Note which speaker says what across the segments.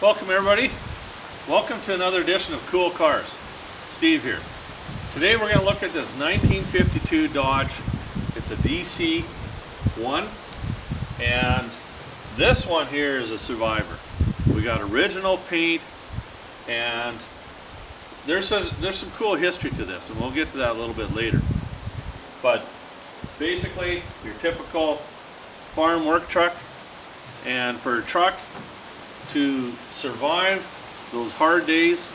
Speaker 1: Welcome everybody. Welcome to another edition of Cool Cars. Steve here. Today we're going to look at this 1952 Dodge. It's a DC1 and this one here is a survivor. We got original paint and there's some cool history to this and we'll get to that a little bit later. But basically your typical farm work truck, and for a truck to survive those hard days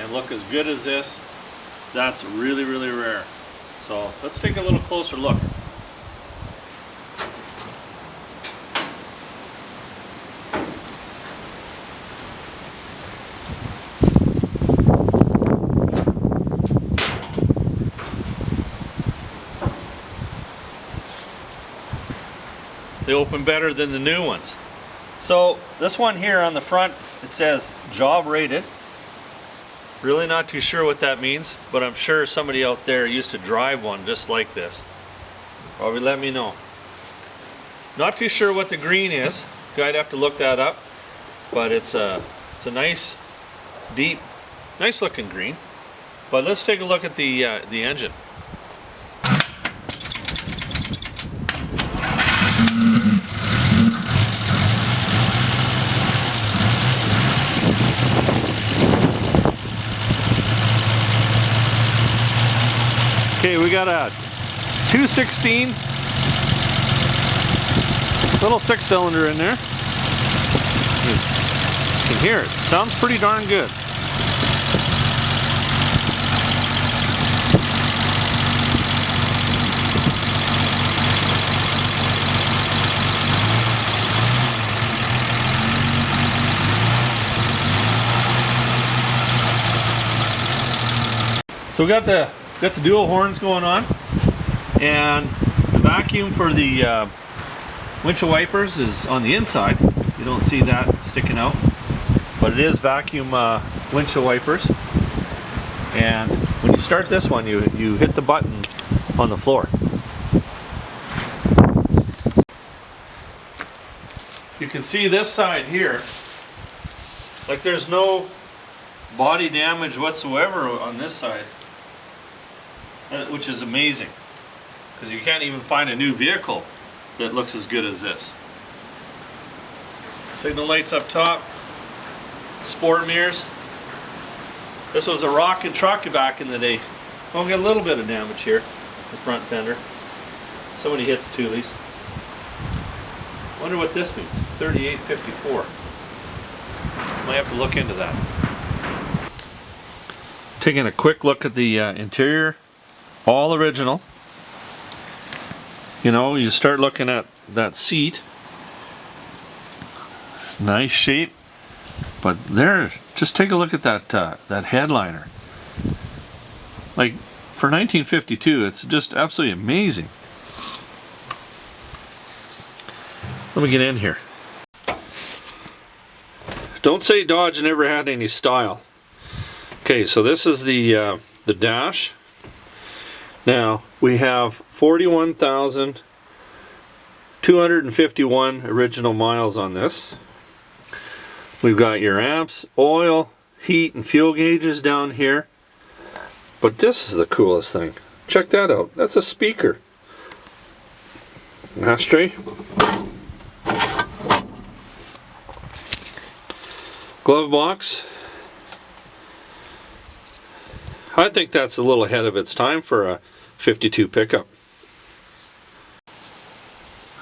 Speaker 1: and look as good as this, that's really rare. So let's take a little closer look. They open better than the new ones. So this one here on the front, it says job rated. Really not too sure what that means, but I'm sure somebody out there used to drive one just like this. Probably let me know. Not too sure what the green is. I'd have to look that up. But it's a nice, deep, nice looking green. But let's take a look at the engine. Okay, we got a 216 little 6-cylinder in there. You can hear it. Sounds pretty darn good. So we got the dual horns going on, and the vacuum for the windshield wipers is on the inside. You don't see that sticking out, but it is vacuum windshield wipers. And when you start this one, you hit the button on the floor. You can see this side here, like there's no body damage whatsoever on this side. Which is amazing, because you can't even find a new vehicle that looks as good as this. Signal lights up top, sport mirrors. This was a rockin' truck back in the day. Oh, we got a little bit of damage here, the front fender. Somebody hit the toolies. Wonder what this means, 3854. Might have to look into that. Taking a quick look at the interior. All original. You know, you start looking at that seat. Nice shape. But there, just take a look at that headliner. Like, for 1952, it's just absolutely amazing. Let me get in here. Don't say Dodge never had any style. Okay, so this is the dash. Now, we have 41,251 original miles on this. We've got your amps, oil, heat, and fuel gauges down here. But this is the coolest thing. Check that out. That's a speaker. Ashtray. Glove box. I think that's a little ahead of its time for a 52 pickup.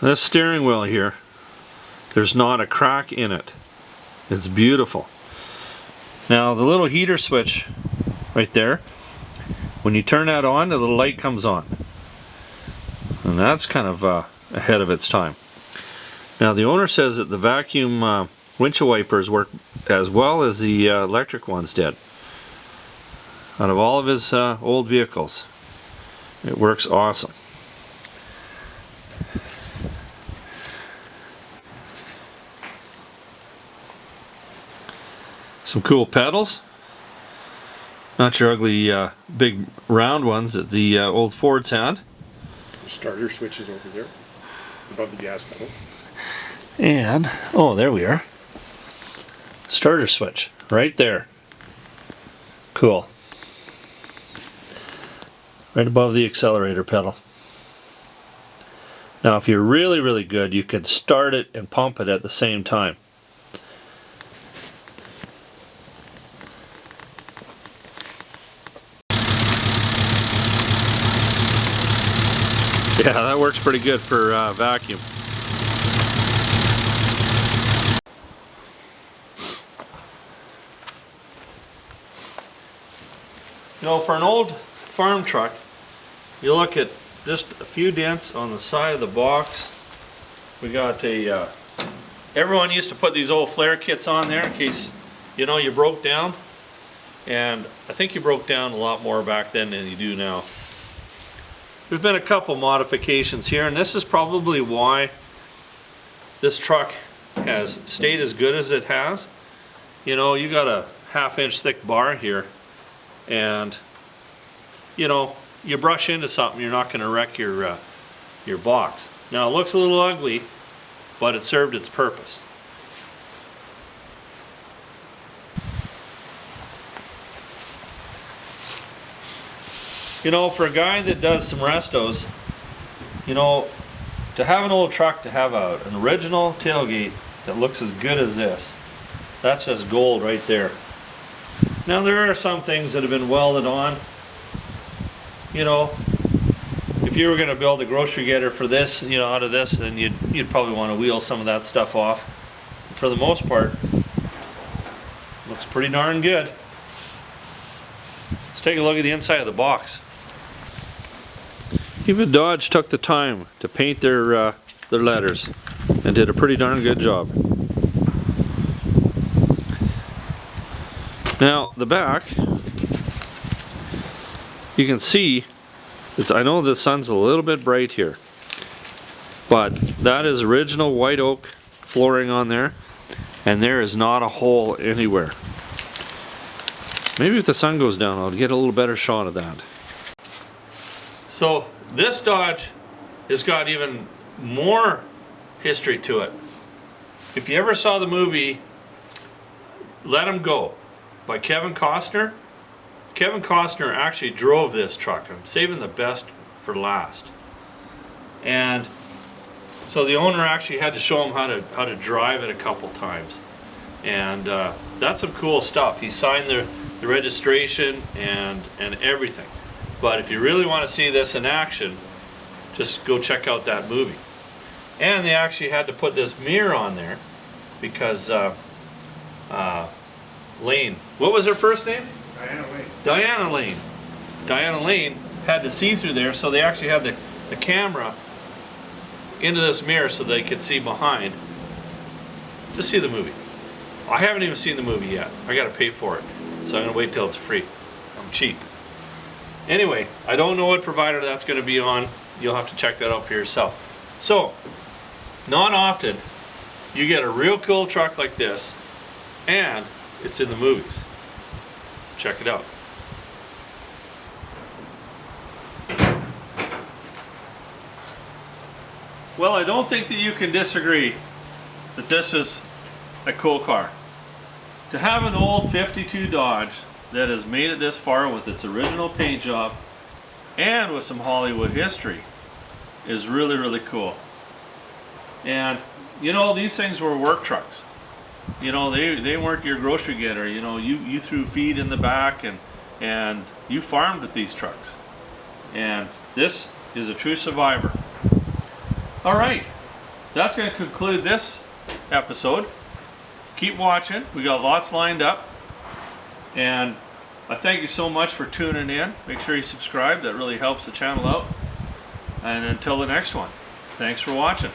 Speaker 1: This steering wheel here, there's not a crack in it. It's beautiful. Now the little heater switch right there, when you turn that on, the little light comes on. And that's kind of ahead of its time. Now the owner says that the vacuum windshield wipers work as well as the electric ones did. Out of all of his old vehicles, it works awesome. Some cool pedals. Not your ugly big round ones that the old Fords had.
Speaker 2: The starter switch is over there above the gas pedal.
Speaker 1: And, oh, there we are. Starter switch right there. Cool. Right above the accelerator pedal. Now if you're really, really good, you can start it and pump it at the same time. Yeah, that works pretty good for vacuum. You know, for an old farm truck, you look at just a few dents on the side of the box. We got a, everyone used to put these old flare kits on there in case, you know, you broke down. And I think you broke down a lot more back then than you do now. There's been a couple modifications here, and this is probably why this truck has stayed as good as it has. You know, you got a 1/2 inch thick bar here, and you know, you brush into something, you're not going to wreck your box. Now it looks a little ugly, but it served its purpose. You know, for a guy that does some restos, you know, to have an old truck, to have an original tailgate that looks as good as this, that's just gold right there. Now there are some things that have been welded on. You know, if you were going to build a grocery getter for this, you know, out of this, then you'd probably want to wheel some of that stuff off. For the most part, looks pretty darn good. Let's take a look at the inside of the box. Even Dodge took the time to paint their letters and did a pretty darn good job. Now the back, you can see, I know the sun's a little bit bright here, but that is original white oak flooring on there, and there is not a hole anywhere. Maybe if the sun goes down, I'll get a little better shot of that. So this Dodge has got even more history to it. If you ever saw the movie Let 'Em Go by Kevin Costner, Kevin Costner actually drove this truck. I'm saving the best for last. And so the owner actually had to show him how to drive it a couple times. And that's some cool stuff. He signed the registration and everything. But if you really want to see this in action, just go check out that movie. And they actually had to put this mirror on there because Lane, what was her first name? Diana Lane had to see through there, so they actually had the camera into this mirror so they could see behind. Just see the movie. I haven't even seen the movie yet. I got to pay for it, so I'm going to wait till it's free. I'm cheap. Anyway, I don't know what provider that's going to be on. You'll have to check that out for yourself. So, not often you get a real cool truck like this, and it's in the movies. Check it out. Well, I don't think that you can disagree that this is a cool car. To have an old 52 Dodge that has made it this far with its original paint job and with some Hollywood history is really, really cool. And you know, these things were work trucks. You know, they weren't your grocery getter. You know, you threw feed in the back and you farmed with these trucks. And this is a true survivor. All right, that's going to conclude this episode. Keep watching. We got lots lined up. And I thank you so much for tuning in. Make sure you subscribe. That really helps the channel out. And until the next one, thanks for watching.